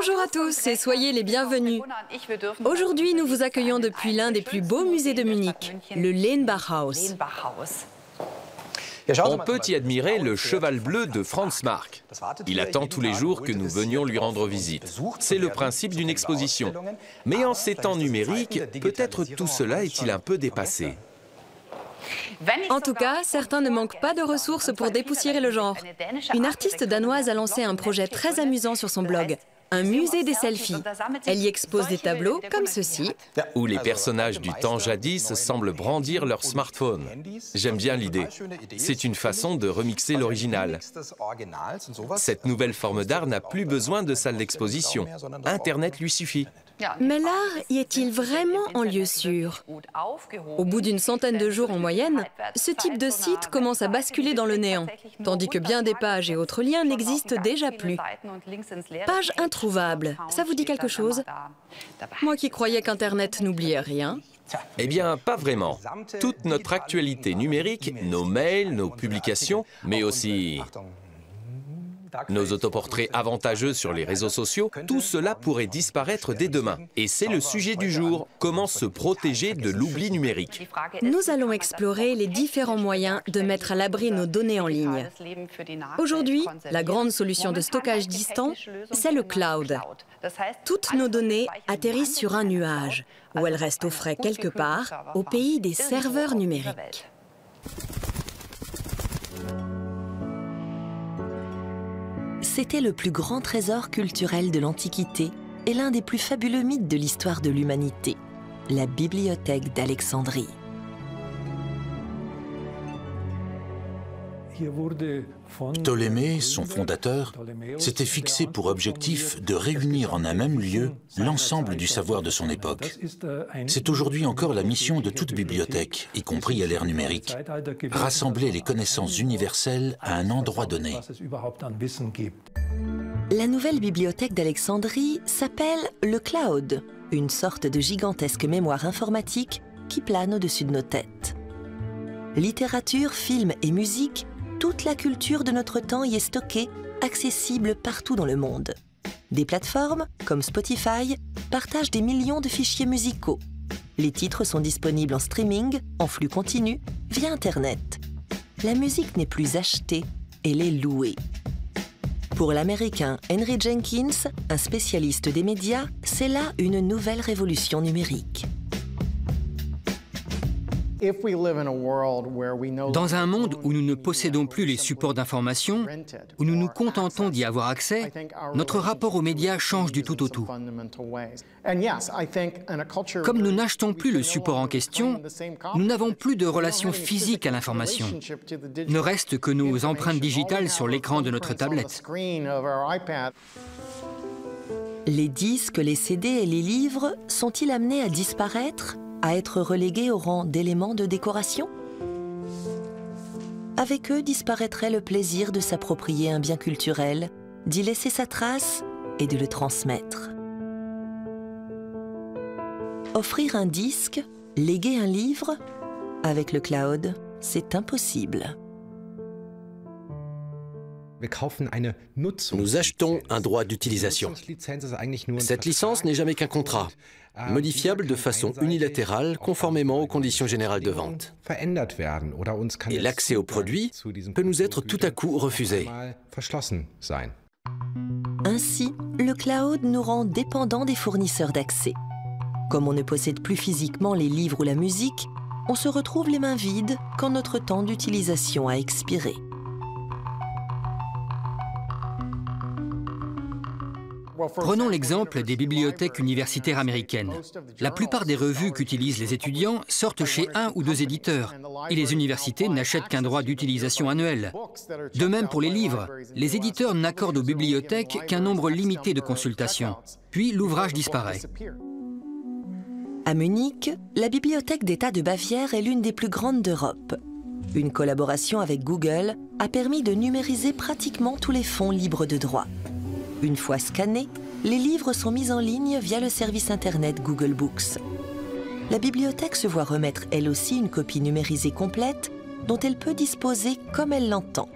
Bonjour à tous et soyez les bienvenus. Aujourd'hui, nous vous accueillons depuis l'un des plus beaux musées de Munich, le Lenbachhaus. On peut y admirer le cheval bleu de Franz Marc. Il attend tous les jours que nous venions lui rendre visite. C'est le principe d'une exposition. Mais en ces temps numériques, peut-être tout cela est-il un peu dépassé. En tout cas, certains ne manquent pas de ressources pour dépoussiérer le genre. Une artiste danoise a lancé un projet très amusant sur son blog, un musée des selfies. Elle y expose des tableaux comme ceci, où les personnages du temps jadis semblent brandir leur smartphone. J'aime bien l'idée. C'est une façon de remixer l'original. Cette nouvelle forme d'art n'a plus besoin de salle d'exposition. Internet lui suffit. Mais l'art y est-il vraiment en lieu sûr? Au bout d'une centaine de jours en moyenne, ce type de site commence à basculer dans le néant, tandis que bien des pages et autres liens n'existent déjà plus. Page introuvable, ça vous dit quelque chose? Moi qui croyais qu'Internet n'oubliait rien. Eh bien, pas vraiment. Toute notre actualité numérique, nos mails, nos publications, mais aussi nos autoportraits avantageux sur les réseaux sociaux, tout cela pourrait disparaître dès demain. Et c'est le sujet du jour, comment se protéger de l'oubli numérique. Nous allons explorer les différents moyens de mettre à l'abri nos données en ligne. Aujourd'hui, la grande solution de stockage distant, c'est le cloud. Toutes nos données atterrissent sur un nuage, où elles restent au frais quelque part, au pays des serveurs numériques. C'était le plus grand trésor culturel de l'Antiquité et l'un des plus fabuleux mythes de l'histoire de l'humanité, la bibliothèque d'Alexandrie. Ptolémée, son fondateur, s'était fixé pour objectif de réunir en un même lieu l'ensemble du savoir de son époque. C'est aujourd'hui encore la mission de toute bibliothèque, y compris à l'ère numérique, rassembler les connaissances universelles à un endroit donné. La nouvelle bibliothèque d'Alexandrie s'appelle le Cloud, une sorte de gigantesque mémoire informatique qui plane au-dessus de nos têtes. Littérature, films et musique, toute la culture de notre temps y est stockée, accessible partout dans le monde. Des plateformes, comme Spotify, partagent des millions de fichiers musicaux. Les titres sont disponibles en streaming, en flux continu, via Internet. La musique n'est plus achetée, elle est louée. Pour l'Américain Henry Jenkins, un spécialiste des médias, c'est là une nouvelle révolution numérique. Dans un monde où nous ne possédons plus les supports d'information, où nous nous contentons d'y avoir accès, notre rapport aux médias change du tout au tout. Comme nous n'achetons plus le support en question, nous n'avons plus de relation physique à l'information. Ne reste que nos empreintes digitales sur l'écran de notre tablette. Les disques, les CD et les livres sont-ils amenés à disparaître, à être relégués au rang d'éléments de décoration? Avec eux disparaîtrait le plaisir de s'approprier un bien culturel, d'y laisser sa trace et de le transmettre. Offrir un disque, léguer un livre, avec le cloud, c'est impossible. Nous achetons un droit d'utilisation. Cette licence n'est jamais qu'un contrat, modifiable de façon unilatérale conformément aux conditions générales de vente. Et l'accès au produit peut nous être tout à coup refusé. Ainsi, le cloud nous rend dépendants des fournisseurs d'accès. Comme on ne possède plus physiquement les livres ou la musique, on se retrouve les mains vides quand notre temps d'utilisation a expiré. Prenons l'exemple des bibliothèques universitaires américaines. La plupart des revues qu'utilisent les étudiants sortent chez un ou deux éditeurs, et les universités n'achètent qu'un droit d'utilisation annuel. De même pour les livres, les éditeurs n'accordent aux bibliothèques qu'un nombre limité de consultations, puis l'ouvrage disparaît. À Munich, la Bibliothèque d'État de Bavière est l'une des plus grandes d'Europe. Une collaboration avec Google a permis de numériser pratiquement tous les fonds libres de droit. Une fois scannés, les livres sont mis en ligne via le service Internet Google Books. La bibliothèque se voit remettre elle aussi une copie numérisée complète dont elle peut disposer comme elle l'entend.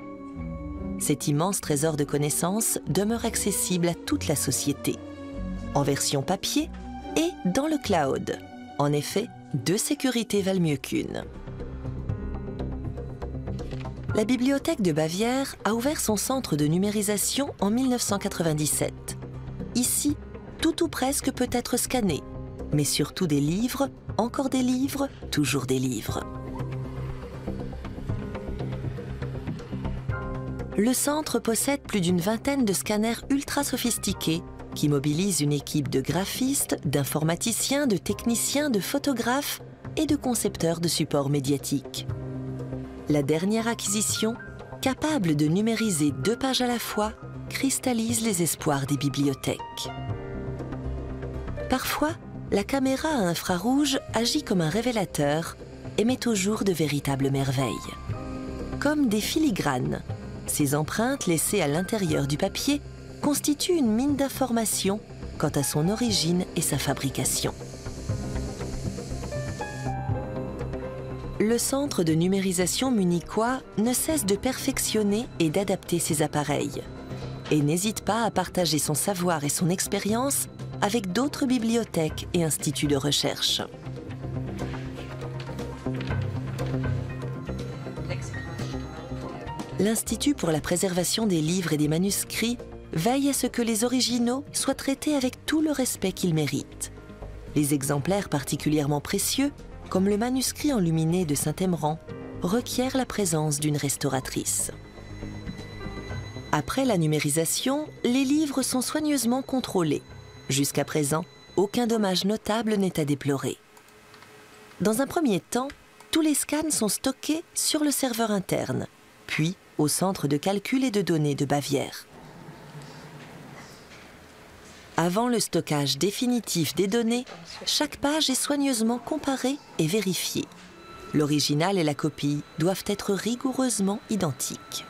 Cet immense trésor de connaissances demeure accessible à toute la société. en version papier et dans le cloud. En effet, 2 sécurités valent mieux qu'une. La Bibliothèque de Bavière a ouvert son centre de numérisation en 1997. Ici, tout ou presque peut être scanné, mais surtout des livres, encore des livres, toujours des livres. Le centre possède plus d'une vingtaine de scanners ultra sophistiqués qui mobilisent une équipe de graphistes, d'informaticiens, de techniciens, de photographes et de concepteurs de supports médiatiques. La dernière acquisition, capable de numériser 2 pages à la fois, cristallise les espoirs des bibliothèques. Parfois, la caméra à infrarouge agit comme un révélateur et met au jour de véritables merveilles. Comme des filigranes, ces empreintes laissées à l'intérieur du papier constituent une mine d'informations quant à son origine et sa fabrication. Le centre de numérisation munichois ne cesse de perfectionner et d'adapter ses appareils et n'hésite pas à partager son savoir et son expérience avec d'autres bibliothèques et instituts de recherche. L'Institut pour la préservation des livres et des manuscrits veille à ce que les originaux soient traités avec tout le respect qu'ils méritent. Les exemplaires particulièrement précieux, comme le manuscrit enluminé de Saint-Emmeran, requièrent la présence d'une restauratrice. Après la numérisation, les livres sont soigneusement contrôlés. Jusqu'à présent, aucun dommage notable n'est à déplorer. Dans un premier temps, tous les scans sont stockés sur le serveur interne, puis au centre de calcul et de données de Bavière. Avant le stockage définitif des données, chaque page est soigneusement comparée et vérifiée. L'original et la copie doivent être rigoureusement identiques.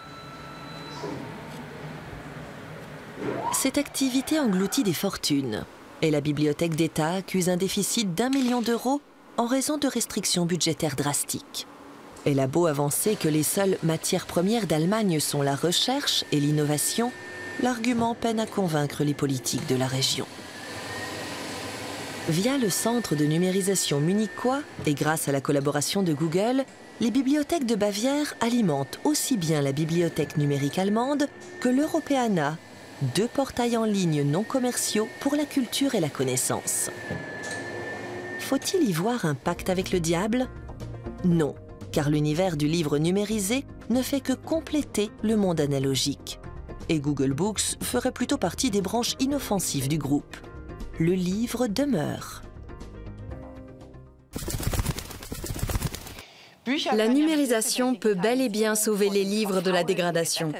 Cette activité engloutit des fortunes et la Bibliothèque d'État accuse un déficit d'1 million d'euros en raison de restrictions budgétaires drastiques. Elle a beau avancer que les seules matières premières d'Allemagne sont la recherche et l'innovation, l'argument peine à convaincre les politiques de la région. Via le centre de numérisation munichois et grâce à la collaboration de Google, les bibliothèques de Bavière alimentent aussi bien la bibliothèque numérique allemande que l'Europeana, 2 portails en ligne non commerciaux pour la culture et la connaissance. Faut-il y voir un pacte avec le diable? Non, car l'univers du livre numérisé ne fait que compléter le monde analogique. Et Google Books ferait plutôt partie des branches inoffensives du groupe. Le livre demeure. La numérisation peut bel et bien sauver les livres de la dégradation.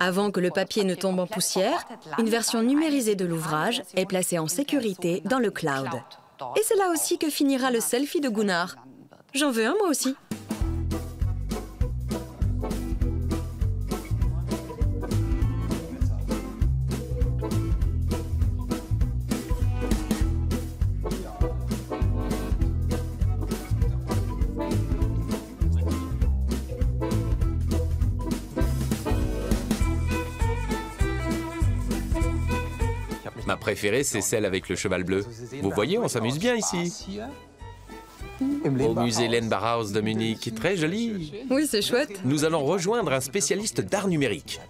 Avant que le papier ne tombe en poussière, une version numérisée de l'ouvrage est placée en sécurité dans le cloud. Et c'est là aussi que finira le selfie de Gunnar. J'en veux un moi aussi. Ma préférée, c'est celle avec le cheval bleu. Vous voyez, on s'amuse bien ici. Au musée Lenn-Bauhaus de Munich. Très joli. Oui, c'est chouette. Nous allons rejoindre un spécialiste d'art numérique.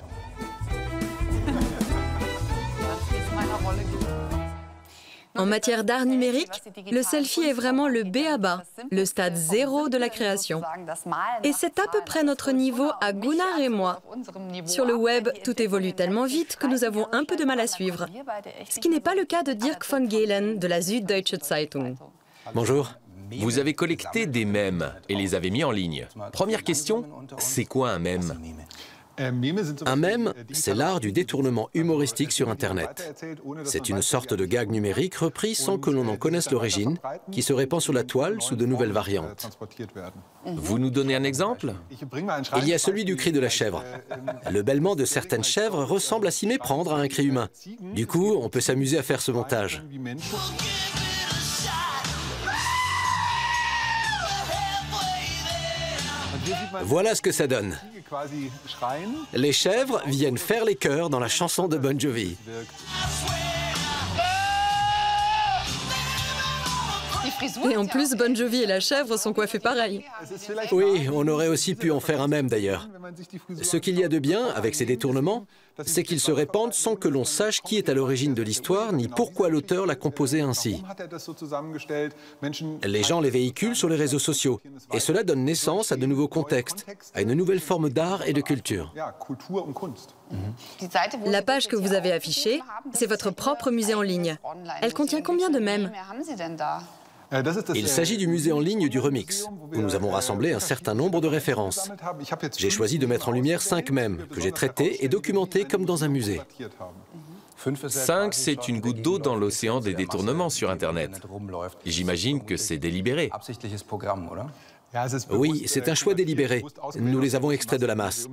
En matière d'art numérique, le selfie est vraiment le b.a.-ba, le stade 0 de la création. Et c'est à peu près notre niveau à Gunnar et moi. Sur le web, tout évolue tellement vite que nous avons un peu de mal à suivre. Ce qui n'est pas le cas de Dirk von Gehlen de la Süddeutsche Zeitung. Bonjour. Vous avez collecté des mèmes et les avez mis en ligne. Première question, c'est quoi un mème? Un mème, c'est l'art du détournement humoristique sur Internet. C'est une sorte de gag numérique repris sans que l'on en connaisse l'origine, qui se répand sur la toile sous de nouvelles variantes. Vous nous donnez un exemple? Il y a celui du cri de la chèvre. Le bêlement de certaines chèvres ressemble à s'y méprendre à un cri humain. Du coup, on peut s'amuser à faire ce montage. Voilà ce que ça donne. Les chèvres viennent faire les chœurs dans la chanson de Bon Jovi. Et en plus, Bon Jovi et la chèvre sont coiffés pareil. Oui, on aurait aussi pu en faire un même d'ailleurs. Ce qu'il y a de bien avec ces détournements, c'est qu'ils se répandent sans que l'on sache qui est à l'origine de l'histoire ni pourquoi l'auteur l'a composé ainsi. Les gens les véhiculent sur les réseaux sociaux et cela donne naissance à de nouveaux contextes, à une nouvelle forme d'art et de culture. La page que vous avez affichée, c'est votre propre musée en ligne. Elle contient combien de mèmes? Il s'agit du musée en ligne du Remix, où nous avons rassemblé un certain nombre de références. J'ai choisi de mettre en lumière 5 mèmes que j'ai traités et documentés comme dans un musée. 5, c'est une goutte d'eau dans l'océan des détournements sur Internet. J'imagine que c'est délibéré. Oui, c'est un choix délibéré. Nous les avons extraits de la masse.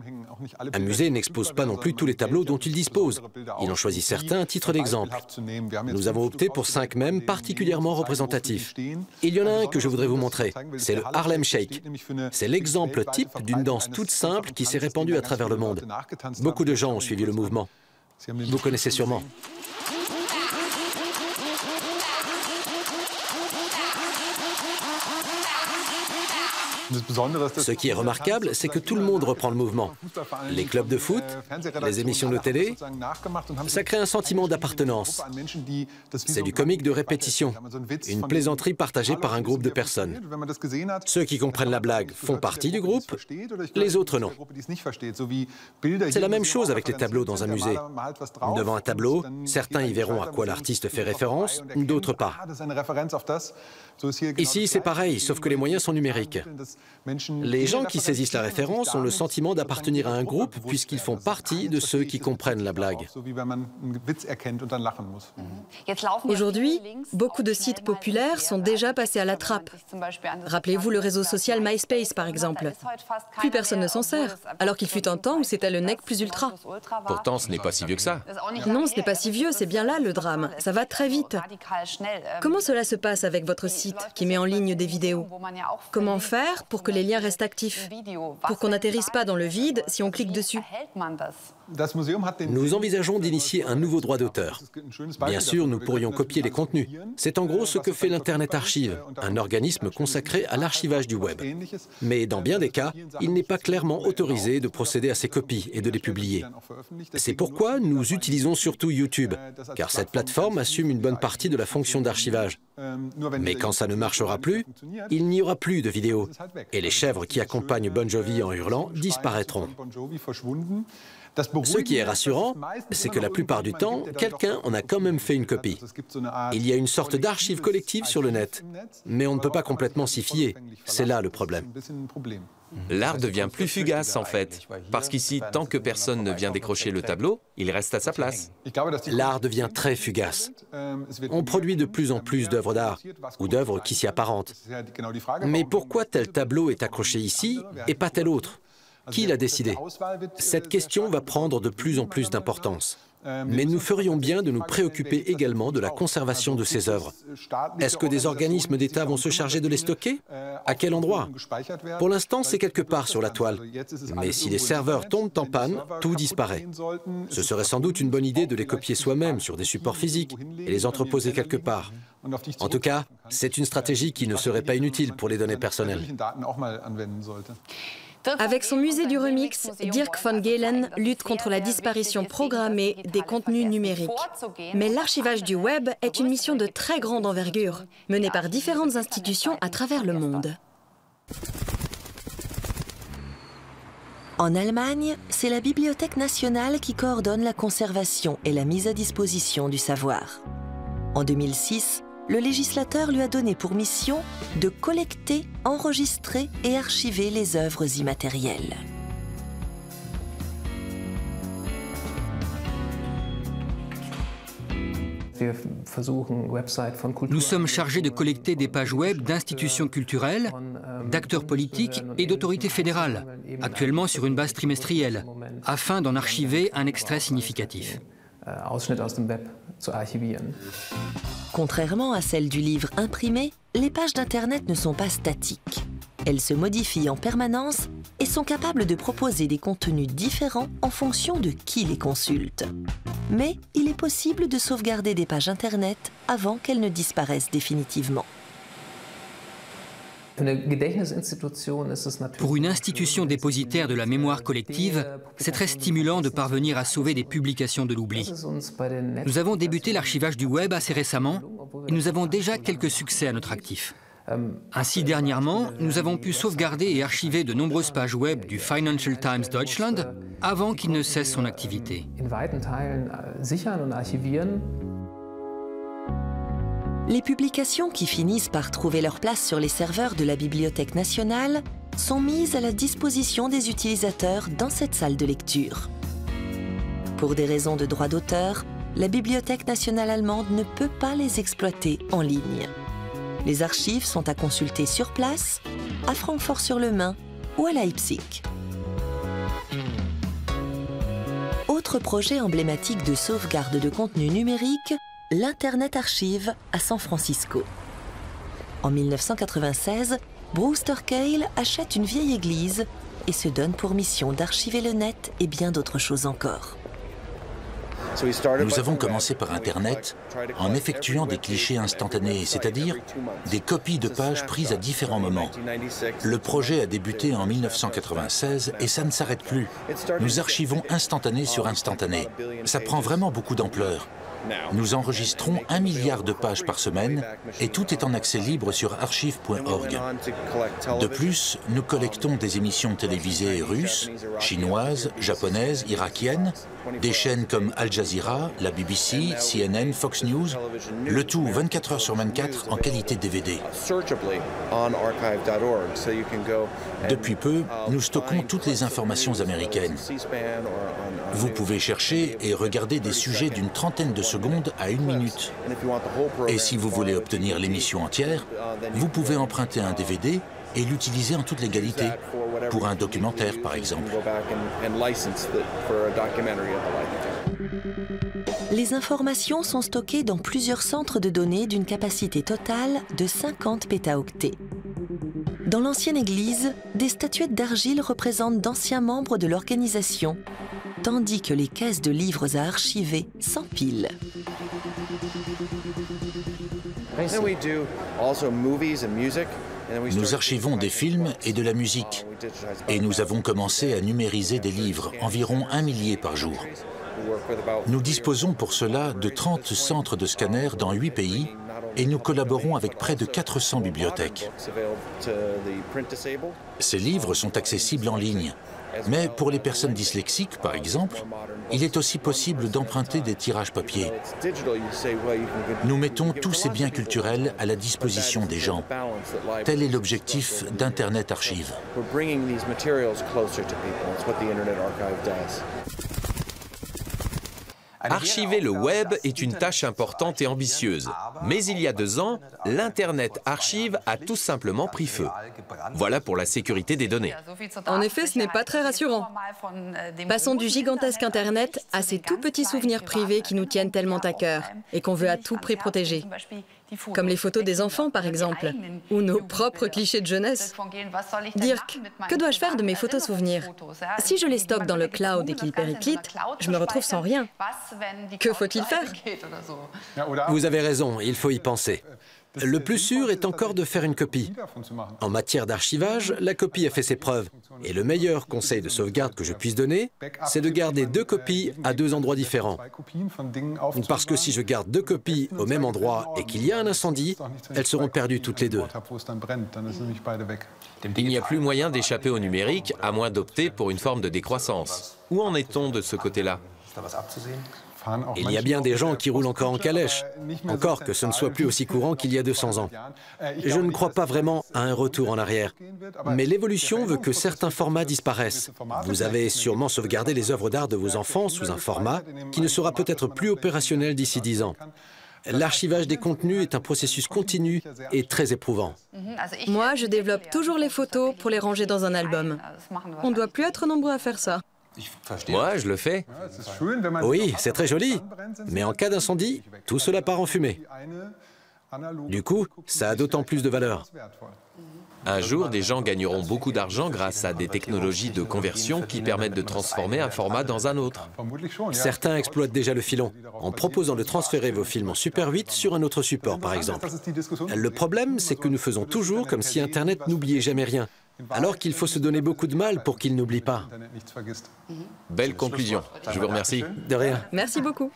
Un musée n'expose pas non plus tous les tableaux dont il dispose. Il en choisit certains à titre d'exemple. Nous avons opté pour 5 mèmes particulièrement représentatifs. Il y en a un que je voudrais vous montrer. C'est le Harlem Shake. C'est l'exemple type d'une danse toute simple qui s'est répandue à travers le monde. Beaucoup de gens ont suivi le mouvement. Vous connaissez sûrement. Ce qui est remarquable, c'est que tout le monde reprend le mouvement. Les clubs de foot, les émissions de télé, ça crée un sentiment d'appartenance. C'est du comique de répétition, une plaisanterie partagée par un groupe de personnes. Ceux qui comprennent la blague font partie du groupe, les autres non. C'est la même chose avec les tableaux dans un musée. Devant un tableau, certains y verront à quoi l'artiste fait référence, d'autres pas. Ici, c'est pareil, sauf que les moyens sont numériques. Les gens qui saisissent la référence ont le sentiment d'appartenir à un groupe puisqu'ils font partie de ceux qui comprennent la blague. Aujourd'hui, beaucoup de sites populaires sont déjà passés à la trappe. Rappelez-vous le réseau social MySpace, par exemple. Plus personne ne s'en sert, alors qu'il fut un temps où c'était le nec plus ultra. Pourtant, ce n'est pas si vieux que ça. Non, ce n'est pas si vieux, c'est bien là le drame. Ça va très vite. Comment cela se passe avec votre site qui met en ligne des vidéos? Comment faire pour que les liens restent actifs? Pour qu'on n'atterrisse pas dans le vide si on clique dessus? Nous envisageons d'initier un nouveau droit d'auteur. Bien sûr, nous pourrions copier les contenus. C'est en gros ce que fait l'Internet Archive, un organisme consacré à l'archivage du web. Mais dans bien des cas, il n'est pas clairement autorisé de procéder à ces copies et de les publier. C'est pourquoi nous utilisons surtout YouTube, car cette plateforme assume une bonne partie de la fonction d'archivage. Mais quand ça ne marchera plus, il n'y aura plus de vidéos. Et les chèvres qui accompagnent Bon Jovi en hurlant disparaîtront. Ce qui est rassurant, c'est que la plupart du temps, quelqu'un en a quand même fait une copie. Il y a une sorte d'archive collective sur le net, mais on ne peut pas complètement s'y fier. C'est là le problème. L'art devient plus fugace, en fait. Parce qu'ici, tant que personne ne vient décrocher le tableau, il reste à sa place. L'art devient très fugace. On produit de plus en plus d'œuvres d'art, ou d'œuvres qui s'y apparentent. Mais pourquoi tel tableau est accroché ici et pas tel autre ? Qui l'a décidé? Cette question va prendre de plus en plus d'importance. Mais nous ferions bien de nous préoccuper également de la conservation de ces œuvres. Est-ce que des organismes d'État vont se charger de les stocker? À quel endroit? Pour l'instant, c'est quelque part sur la toile. Mais si les serveurs tombent en panne, tout disparaît. Ce serait sans doute une bonne idée de les copier soi-même sur des supports physiques et les entreposer quelque part. En tout cas, c'est une stratégie qui ne serait pas inutile pour les données personnelles. Avec son musée du remix, Dirk van Galen lutte contre la disparition programmée des contenus numériques. Mais l'archivage du web est une mission de très grande envergure, menée par différentes institutions à travers le monde. En Allemagne, c'est la Bibliothèque nationale qui coordonne la conservation et la mise à disposition du savoir. En 2006, le législateur lui a donné pour mission de collecter, enregistrer et archiver les œuvres immatérielles. Nous sommes chargés de collecter des pages web d'institutions culturelles, d'acteurs politiques et d'autorités fédérales, actuellement sur une base trimestrielle, afin d'en archiver un extrait significatif. Contrairement à celle du livre imprimé, les pages d'Internet ne sont pas statiques. Elles se modifient en permanence et sont capables de proposer des contenus différents en fonction de qui les consulte. Mais il est possible de sauvegarder des pages Internet avant qu'elles ne disparaissent définitivement. Pour une institution dépositaire de la mémoire collective, c'est très stimulant de parvenir à sauver des publications de l'oubli. Nous avons débuté l'archivage du web assez récemment et nous avons déjà quelques succès à notre actif. Ainsi, dernièrement, nous avons pu sauvegarder et archiver de nombreuses pages web du Financial Times Deutschland avant qu'il ne cesse son activité. Les publications qui finissent par trouver leur place sur les serveurs de la Bibliothèque nationale sont mises à la disposition des utilisateurs dans cette salle de lecture. Pour des raisons de droit d'auteur, la Bibliothèque nationale allemande ne peut pas les exploiter en ligne. Les archives sont à consulter sur place, à Francfort-sur-le-Main ou à Leipzig. Autre projet emblématique de sauvegarde de contenu numérique, l'Internet Archive à San Francisco. En 1996, Brewster Kahle achète une vieille église et se donne pour mission d'archiver le net et bien d'autres choses encore. Nous avons commencé par Internet en effectuant des clichés instantanés, c'est-à-dire des copies de pages prises à différents moments. Le projet a débuté en 1996 et ça ne s'arrête plus. Nous archivons instantané sur instantané. Ça prend vraiment beaucoup d'ampleur. Nous enregistrons 1 milliard de pages par semaine et tout est en accès libre sur archive.org. De plus, nous collectons des émissions télévisées russes, chinoises, japonaises, irakiennes, des chaînes comme Al Jazeera, la BBC, CNN, Fox News, le tout 24 heures sur 24 en qualité DVD. Depuis peu, nous stockons toutes les informations américaines. Vous pouvez chercher et regarder des sujets d'une trentaine de secondes à 1 minute. Et si vous voulez obtenir l'émission entière, vous pouvez emprunter un DVD et l'utiliser en toute légalité, pour un documentaire par exemple. Les informations sont stockées dans plusieurs centres de données d'une capacité totale de 50 pétaoctets. Dans l'ancienne église, des statuettes d'argile représentent d'anciens membres de l'organisation, tandis que les caisses de livres à archiver s'empilent. Nous archivons des films et de la musique. Et nous avons commencé à numériser des livres, environ 1 millier par jour. Nous disposons pour cela de 30 centres de scanners dans 8 pays et nous collaborons avec près de 400 bibliothèques. Ces livres sont accessibles en ligne. Mais pour les personnes dyslexiques, par exemple, il est aussi possible d'emprunter des tirages papier. Nous mettons tous ces biens culturels à la disposition des gens. Tel est l'objectif d'Internet Archive. Archiver le web est une tâche importante et ambitieuse. Mais il y a 2 ans, l'Internet Archive a tout simplement pris feu. Voilà pour la sécurité des données. En effet, ce n'est pas très rassurant. Passons du gigantesque Internet à ces tout petits souvenirs privés qui nous tiennent tellement à cœur et qu'on veut à tout prix protéger. Comme les photos des enfants, par exemple, ou nos propres clichés de jeunesse. Dirk, que dois-je faire de mes photos souvenirs? Si je les stocke dans le cloud et qu'ils périclitent, je me retrouve sans rien. Que faut-il faire? Vous avez raison, il faut y penser. Le plus sûr est encore de faire une copie. En matière d'archivage, la copie a fait ses preuves. Et le meilleur conseil de sauvegarde que je puisse donner, c'est de garder 2 copies à 2 endroits différents. Parce que si je garde 2 copies au même endroit et qu'il y a un incendie, elles seront perdues toutes les 2. Il n'y a plus moyen d'échapper au numérique, à moins d'opter pour une forme de décroissance. Où en est-on de ce côté-là? Il y a bien des gens qui roulent encore en calèche, encore que ce ne soit plus aussi courant qu'il y a 200 ans. Je ne crois pas vraiment à un retour en arrière. Mais l'évolution veut que certains formats disparaissent. Vous avez sûrement sauvegardé les œuvres d'art de vos enfants sous un format qui ne sera peut-être plus opérationnel d'ici 10 ans. L'archivage des contenus est un processus continu et très éprouvant. Moi, je développe toujours les photos pour les ranger dans un album. On ne doit plus être nombreux à faire ça. Moi, je le fais. Oui, c'est très joli, mais en cas d'incendie, tout cela part en fumée. Du coup, ça a d'autant plus de valeur. Un jour, des gens gagneront beaucoup d'argent grâce à des technologies de conversion qui permettent de transformer un format dans un autre. Certains exploitent déjà le filon, en proposant de transférer vos films en Super 8 sur un autre support, par exemple. Le problème, c'est que nous faisons toujours comme si Internet n'oubliait jamais rien, alors qu'il faut se donner beaucoup de mal pour qu'il n'oublie pas. Belle conclusion. Je vous remercie. De rien. Merci beaucoup.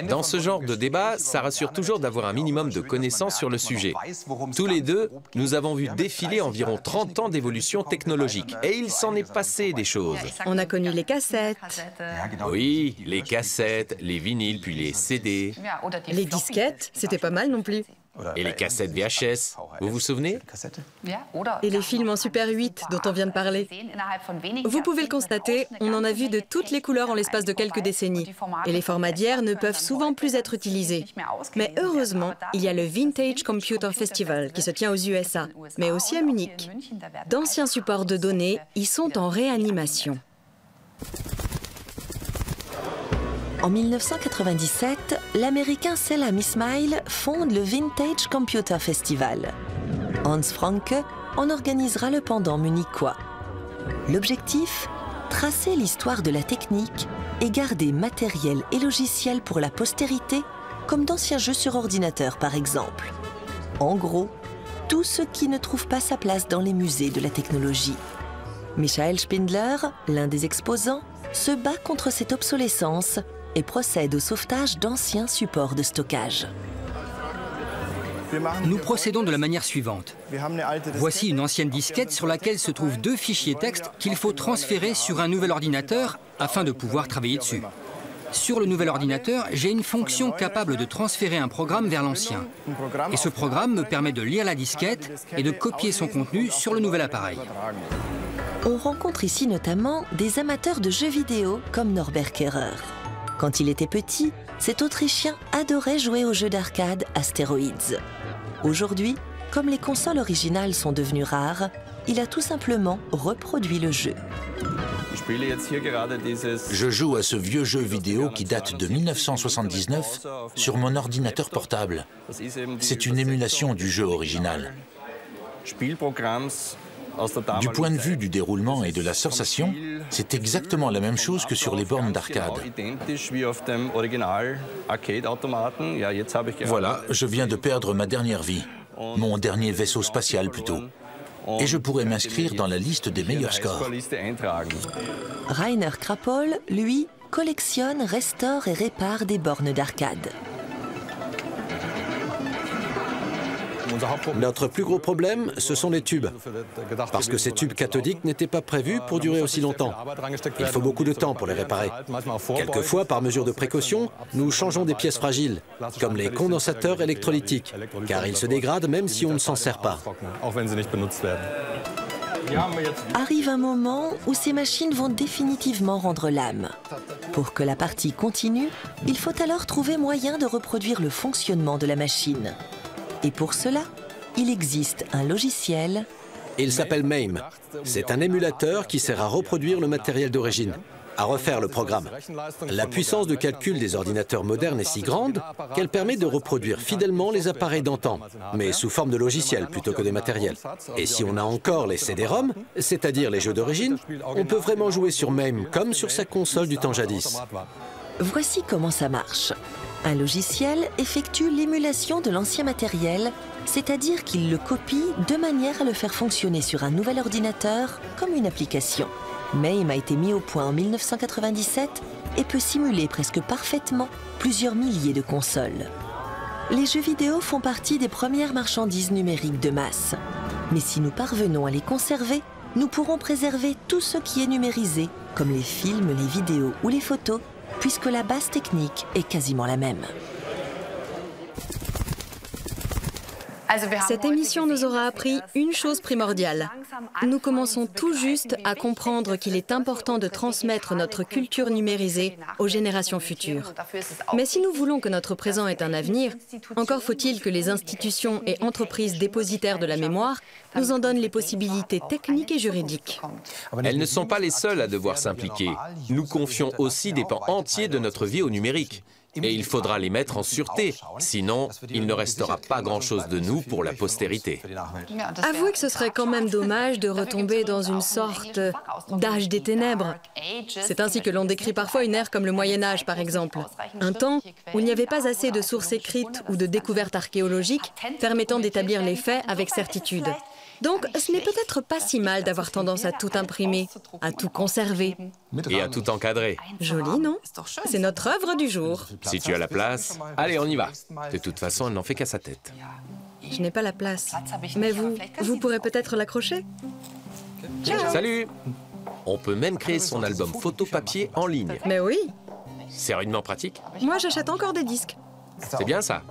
Dans ce genre de débat, ça rassure toujours d'avoir un minimum de connaissances sur le sujet. Tous les deux, nous avons vu défiler environ 30 ans d'évolution technologique. Et il s'en est passé des choses. On a connu les cassettes, Oui, les cassettes, les vinyles, puis les CD. les disquettes, c'était pas mal non plus. Et les cassettes VHS. Vous vous souvenez? Et les films en Super 8 dont on vient de parler. Vous pouvez le constater, on en a vu de toutes les couleurs en l'espace de quelques décennies. Et les formats d'hier ne peuvent souvent plus être utilisés. Mais heureusement, il y a le Vintage Computer Festival qui se tient aux USA, mais aussi à Munich. D'anciens supports de données y sont en réanimation. En 1997, l'Américain Selham Ismail fonde le Vintage Computer Festival. Hans Franke en organisera le pendant munichois. L'objectif ? Tracer l'histoire de la technique et garder matériel et logiciel pour la postérité, comme d'anciens jeux sur ordinateur par exemple. En gros, tout ce qui ne trouve pas sa place dans les musées de la technologie. Michael Spindler, l'un des exposants, se bat contre cette obsolescence et procède au sauvetage d'anciens supports de stockage. Nous procédons de la manière suivante. Voici une ancienne disquette sur laquelle se trouvent 2 fichiers texte qu'il faut transférer sur un nouvel ordinateur afin de pouvoir travailler dessus. Sur le nouvel ordinateur, j'ai une fonction capable de transférer un programme vers l'ancien. Et ce programme me permet de lire la disquette et de copier son contenu sur le nouvel appareil. On rencontre ici notamment des amateurs de jeux vidéo comme Norbert Kehrer. Quand il était petit, cet Autrichien adorait jouer au jeu d'arcade Asteroids. Aujourd'hui, comme les consoles originales sont devenues rares, il a tout simplement reproduit le jeu. Je joue à ce vieux jeu vidéo qui date de 1979 sur mon ordinateur portable. C'est une émulation du jeu original. Du point de vue du déroulement et de la sensation, c'est exactement la même chose que sur les bornes d'arcade. Voilà, je viens de perdre ma dernière vie, mon dernier vaisseau spatial plutôt. Et je pourrais m'inscrire dans la liste des meilleurs scores. Rainer Krapol, lui, collectionne, restaure et répare des bornes d'arcade. Notre plus gros problème, ce sont les tubes. Parce que ces tubes cathodiques n'étaient pas prévus pour durer aussi longtemps. Il faut beaucoup de temps pour les réparer. Quelquefois, par mesure de précaution, nous changeons des pièces fragiles, comme les condensateurs électrolytiques, car ils se dégradent même si on ne s'en sert pas. Arrive un moment où ces machines vont définitivement rendre l'âme. Pour que la partie continue, il faut alors trouver moyen de reproduire le fonctionnement de la machine. Et pour cela, il existe un logiciel. Il s'appelle MAME. C'est un émulateur qui sert à reproduire le matériel d'origine, à refaire le programme. La puissance de calcul des ordinateurs modernes est si grande qu'elle permet de reproduire fidèlement les appareils d'antan, mais sous forme de logiciel plutôt que de matériel. Et si on a encore les CD-ROM, c'est-à-dire les jeux d'origine, on peut vraiment jouer sur MAME comme sur sa console du temps jadis. Voici comment ça marche. Un logiciel effectue l'émulation de l'ancien matériel, c'est-à-dire qu'il le copie de manière à le faire fonctionner sur un nouvel ordinateur comme une application. MAME a été mis au point en 1997 et peut simuler presque parfaitement plusieurs milliers de consoles. Les jeux vidéo font partie des premières marchandises numériques de masse. Mais si nous parvenons à les conserver, nous pourrons préserver tout ce qui est numérisé, comme les films, les vidéos ou les photos, puisque la base technique est quasiment la même. Cette émission nous aura appris une chose primordiale. Nous commençons tout juste à comprendre qu'il est important de transmettre notre culture numérisée aux générations futures. Mais si nous voulons que notre présent ait un avenir, encore faut-il que les institutions et entreprises dépositaires de la mémoire nous en donnent les possibilités techniques et juridiques. Elles ne sont pas les seules à devoir s'impliquer. Nous confions aussi des pans entiers de notre vie au numérique. Et il faudra les mettre en sûreté, sinon il ne restera pas grand-chose de nous pour la postérité. Avouez que ce serait quand même dommage de retomber dans une sorte d'âge des ténèbres. C'est ainsi que l'on décrit parfois une ère comme le Moyen-Âge, par exemple. Un temps où il n'y avait pas assez de sources écrites ou de découvertes archéologiques permettant d'établir les faits avec certitude. Donc, ce n'est peut-être pas si mal d'avoir tendance à tout imprimer, à tout conserver. Et à tout encadrer. Joli, non? C'est notre œuvre du jour. Si tu as la place, allez, on y va. De toute façon, elle n'en fait qu'à sa tête. Je n'ai pas la place. Mais vous pourrez peut-être l'accrocher? Salut! On peut même créer son album photo-papier en ligne. Mais oui, C'est rudement pratique. moi j'achète encore des disques. C'est bien ça.